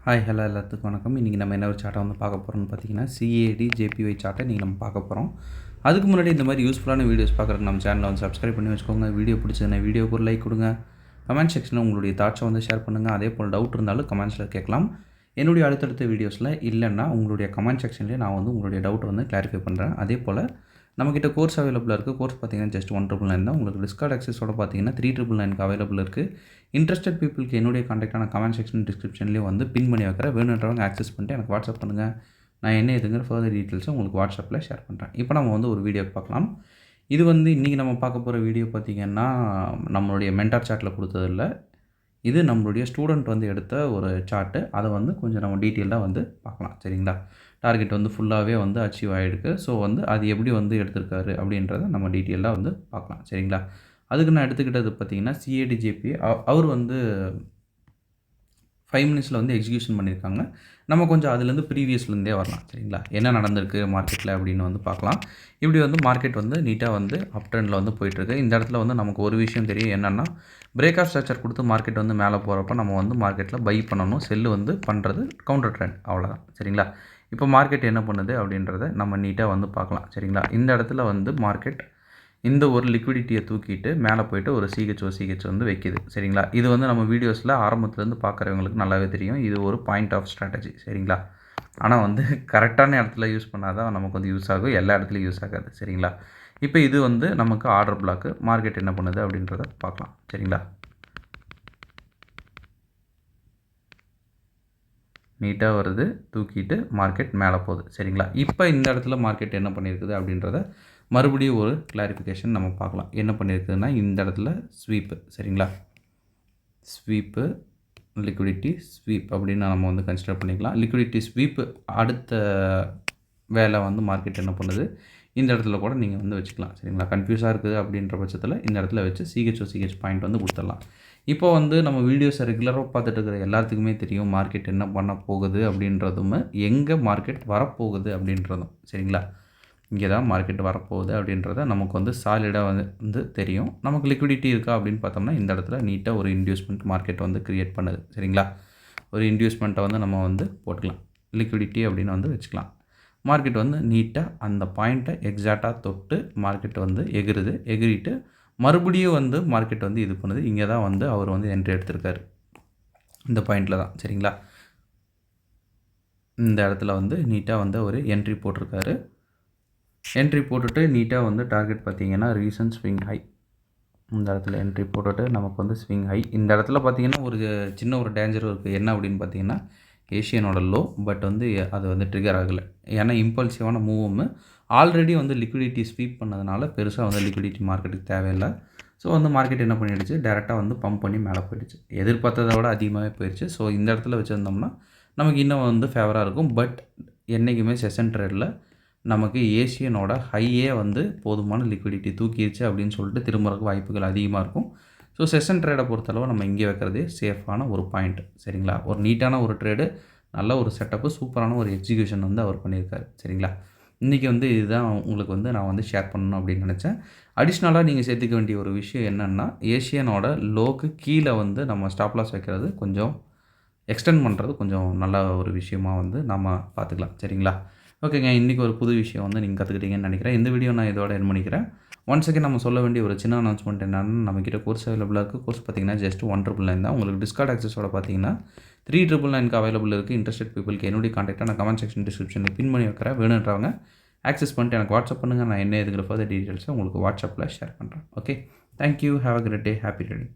Hi hello எல்லாத்துக்கும் வணக்கம். இன்றைக்கி நம்ம என்ன ஒரு சார்ட்டை வந்து பார்க்க போகிறோம்னு பார்த்தீங்கன்னா சிஏடி ஜேபிஒய் சார்ட்டை இன்றைக்கி நம்ம பார்க்க போகிறோம். அதுக்கு முன்னாடி இந்த மாதிரி யூஸ்ஃபுல்லான வீடியோஸ் பார்க்குறதுக்கு நம்ம சேனலை வந்து சப்ஸ்கிரைப் பண்ணி வச்சுக்கோங்க. வீடியோ பிடிச்சதுன்னா வீடியோக்கு ஒரு லைக் கொடுங்க. கமெண்ட் செக்ஷனில் உங்களுடைய தாட்ஸை வந்து ஷேர் பண்ணுங்கள். அதே போல் டவுட் இருந்தாலும் கமெண்ட்ஸில் கேட்கலாம். என்னுடைய அடுத்தடுத்த வீடியோஸில் இல்லைன்னா உங்களுடைய கமெண்ட் செக்ஷன்லேயே நான் வந்து உங்களுடைய டவுட்டை வந்து கிளாரிஃபை பண்ணுறேன். அதே போல் நம்மக்கிட்ட கோர்ஸ் அவைலபிளாக இருக்குது. கோர்ஸ் பார்த்தீங்கன்னா ஜஸ்ட் 1,999 தான். உங்களுக்கு டிஸ்கார்ட் ஆக்சஸோட பார்த்தீங்கன்னா 3,999 அவைலபிள் இருக்குது. இன்ட்ரெஸ்டட் பீப்புளுக்கு என்னுடைய கான்டாக்டான கமெண்ட் செக்ஷன் டிஸ்கிரிப்ஷன்லேயும் வந்து பின் பண்ணி வைக்கிறேன். வேணுன்றவங்க ஆக்சஸ் பண்ணிட்டு எனக்கு வாட்ஸ்அப் பண்ணுங்கள். நான் என்ன எதுங்கிற ஃபர்தர் டீட்டெயில்ஸை உங்களுக்கு வாட்ஸ்அப்பில் ஷேர் பண்ணுறேன். இப்போ நம்ம வந்து ஒரு வீடியோ பார்க்கலாம். இது வந்து இன்றைக்கி நம்ம பார்க்க போகிற வீடியோ பார்த்திங்கன்னா நம்மளுடைய மென்டார் சார்ட்டில் கொடுத்ததில்ல. இது நம்மளுடைய ஸ்டூடெண்ட் வந்து எடுத்த ஒரு சார்ட்டு. அதை வந்து கொஞ்சம் நம்ம டீட்டெயிலாக வந்து பார்க்கலாம். சரிங்களா? டார்கெட் வந்து ஃபுல்லாகவே வந்து அச்சீவ் ஆகிருக்கு. ஸோ வந்து அது எப்படி வந்து எடுத்திருக்காரு அப்படின்றத நம்ம டீட்டெயிலாக வந்து பார்க்கலாம். சரிங்களா? அதுக்கு நான் எடுத்துக்கிட்டது பார்த்திங்கன்னா சிஏடிஜேபி. அவர் வந்து 5 மினிட்ஸில் வந்து எக்ஸிக்யூஷன் பண்ணியிருக்காங்க. நம்ம கொஞ்சம் அதுலேருந்து ப்ரீவியஸ்லேருந்தே வரலாம். சரிங்களா? என்ன நடந்திருக்கு மார்க்கெட்டில் அப்படின்னு வந்து பார்க்கலாம். இப்படி வந்து மார்க்கெட் வந்து நீட்டாக வந்து அப் ட்ரெண்டில் வந்து போயிட்டுருக்கு. இந்த இடத்துல வந்து நமக்கு ஒரு விஷயம் தெரியும். என்னென்னா பிரேக் ஆஃப் ஸ்ட்ரக்சர் கொடுத்து மார்க்கெட் வந்து மேலே போகிறப்ப நம்ம வந்து மார்க்கெட்டில் பை பண்ணணும். செல்லு வந்து பண்ணுறது கவுண்டர் ட்ரெண்ட், அவ்வளோதான். சரிங்களா? இப்போ மார்க்கெட் என்ன பண்ணுது அப்படின்றத நம்ம நீட்டாக வந்து பார்க்கலாம். சரிங்களா? இந்த இடத்துல வந்து மார்க்கெட் இந்த ஒரு லிக்விடிட்டியை தூக்கிட்டு மேலே போய்ட்டு ஒரு சிஹெச் வந்து வைக்கிது. சரிங்களா? இது வந்து நம்ம வீடியோஸில் ஆரம்பத்துலேருந்து பார்க்குறவங்களுக்கு நல்லாவே தெரியும். இது ஒரு பாயிண்ட் ஆஃப் ஸ்ட்ராட்டஜி. சரிங்களா? ஆனால் வந்து கரெக்டான இடத்துல யூஸ் பண்ணால் தான் நமக்கு வந்து யூஸ் ஆகும். எல்லா இடத்துலையும் யூஸ் ஆகாது. சரிங்களா? இப்போ இது வந்து நமக்கு ஆர்டர் பிளாக்கு. மார்க்கெட் என்ன பண்ணுது அப்படின்றத பார்க்கலாம். சரிங்களா? நீட்டாக வருது, தூக்கிட்டு மார்க்கெட் மேலே போகுது. சரிங்களா? இப்போ இந்த இடத்துல மார்க்கெட் என்ன பண்ணியிருக்குது அப்படின்றத மறுபடியும் ஒரு கிளாரிஃபிகேஷன் நம்ம பார்க்கலாம். என்ன பண்ணியிருக்குதுன்னா இந்த இடத்துல ஸ்வீப்பு. சரிங்களா? ஸ்வீப்பு, லிக்விடிட்டி ஸ்வீப் அப்படின்னு நம்ம வந்து கன்சிடர் பண்ணிக்கலாம். லிக்விடிட்டி ஸ்வீப்பு அடுத்த வேலை வந்து மார்க்கெட் என்ன பண்ணுது இந்த இடத்துல கூட நீங்கள் வந்து வச்சுக்கலாம். சரிங்களா? கன்ஃபியூஸாக இருக்குது அப்படின்ற பட்சத்தில் இந்த இடத்துல வச்சு சிஹெச் பாயிண்ட் வந்து கொடுத்துடலாம். இப்போ வந்து நம்ம வீடியோஸை ரெகுலராக பார்த்துட்டு இருக்கிற எல்லாத்துக்குமே தெரியும் மார்க்கெட் என்ன பண்ண போகுது அப்படின்றதும் எங்கே மார்க்கெட் வரப்போகுது அப்படின்றதும். சரிங்களா? இங்கே தான் மார்க்கெட் வரப்போகுது அப்படின்றத நமக்கு வந்து சாலிடாக வந்து தெரியும். நமக்கு லிக்விடிட்டி இருக்கா அப்படின்னு பார்த்தோம்னா இந்த இடத்துல நீட்டாக ஒரு இன்டியூஸ்மெண்ட் மார்க்கெட் வந்து க்ரியேட் பண்ணுது. சரிங்களா? ஒரு இன்டியூஸ்மெண்ட்டை வந்து நம்ம வந்து போட்டுக்கலாம். லிக்விடிட்டி அப்படின்னு வந்து வச்சுக்கலாம். மார்க்கெட் வந்து நீட்டாக அந்த பாயிண்ட்டை எக்ஸாக்டாக தொட்டு மார்க்கெட் வந்து எகிரிட்டு மறுபடியும் வந்து மார்க்கெட் வந்து இது பண்ணுது. இங்கே தான் வந்து அவர் வந்து என்ட்ரி எடுத்திருக்காரு. இந்த பாயிண்டில் தான். சரிங்களா? இந்த இடத்துல வந்து நீட்டாக வந்து ஒரு என்ட்ரி போட்டிருக்காரு. என்ட்ரி போட்டுட்டு நீட்டாக வந்து டார்கெட் பார்த்திங்கன்னா ரீசன்ட் ஸ்விங் ஹை. இந்த இடத்துல என்ட்ரி போட்டுட்டு நமக்கு வந்து ஸ்விங் ஹை. இந்த இடத்துல பார்த்திங்கன்னா ஒரு சின்ன ஒரு டேஞ்சரும் இருக்குது. என்ன அப்படின்னு பார்த்திங்கன்னா ஏஷியனோட லோ. பட் வந்து அது வந்து ட்ரிகர் ஆகலை. ஏன்னா இம்பல்சிவான மூவும் ஆல்ரெடி வந்து லிக்விடிட்டி ஸ்வீப் பண்ணதுனால பெருசாக வந்து லிக்விடிட்டி மார்க்கெட்டுக்கு தேவையில்லை. ஸோ வந்து மார்க்கெட் என்ன பண்ணிடுச்சு, டேரெக்டாக வந்து பம்ப் பண்ணி மேலே போயிடுச்சு. எதிர்பார்த்ததை விட அதிகமாகவே போயிடுச்சு. ஸோ இந்த இடத்துல வச்சுருந்தோம்னா நமக்கு இன்னும் வந்து ஃபேவராக இருக்கும். பட் என்றைக்குமே செஷன் ட்ரேடில் நமக்கு ஏஷியனோட ஹையே வந்து போதுமான லிக்விடிட்டி தூக்கிடுச்சு அப்படின்னு சொல்லிட்டு திரும்புறதுக்கு வாய்ப்புகள் அதிகமாக இருக்கும். ஸோ செஷன் ட்ரேடை பொறுத்தளவு நம்ம இங்கே வைக்கிறதே சேஃபான ஒரு பாயிண்ட். சரிங்களா? ஒரு நீட்டான ஒரு ட்ரேடு, நல்ல ஒரு செட்டப்பு, சூப்பரான ஒரு எக்ஸிக்யூஷன் வந்து அவர் பண்ணியிருக்காரு. சரிங்களா? இன்றைக்கி வந்து இதுதான் உங்களுக்கு வந்து நான் வந்து ஷேர் பண்ணணும் அப்படின்னு நினச்சேன். அடிஷ்னலாக நீங்கள் சேர்த்துக்க வேண்டிய ஒரு விஷயம் என்னென்னா ஏஷியனோட லோக்கு கீழே வந்து நம்ம ஸ்டாப் லாஸ் வைக்கிறது கொஞ்சம் எக்ஸ்டெண்ட் பண்ணுறது கொஞ்சம் நல்ல ஒரு விஷயமாக வந்து நம்ம பார்த்துக்கலாம். சரிங்களா? ஓகேங்க. இன்றைக்கி ஒரு புது விஷயம் வந்து நீங்கள் கற்றுக்கிட்டீங்கன்னு நினைக்கிறேன். இந்த வீடியோ நான் இதோட எண்ட் பண்ணிக்கிறேன். ஒன்ஸ் அகேன் நம்ம சொல்ல வேண்டிய ஒரு சின்ன அனௌன்ஸ்மெண்ட் என்னென்னா நம்மக்கிட்ட கோர்ஸ் அவைலபிளாக இருக்குது. கோர்ஸ் பார்த்திங்கன்னா ஜஸ்ட் 1,999 தான். உங்களுக்கு டிஸ்கார்ட் ஆக்சஸோட பார்த்தீங்கன்னா 3,999 அவைலபிள் இருக்குது. இன்ட்ரெஸ்டட் பீப்புளுக்கு என்னுடைய கான்டாக்டாக நான் கமெண்ட் செக்ஷன் டிஸ்கிரிப்ஷனில் பின் பண்ணி வைக்கிறேன். வேணுன்றவங்க ஆக்சஸ் பண்ணிட்டு எனக்கு வாட்ஸ்அப் பண்ணுங்கள். நான் என்ன எதுங்கிற ஃபர்தர் டீட்டெயில்ஸை உங்களுக்கு வாட்ஸ்அப்பில் ஷேர் பண்ணுறேன். Okay, thank you. Have a great day. Happy trading.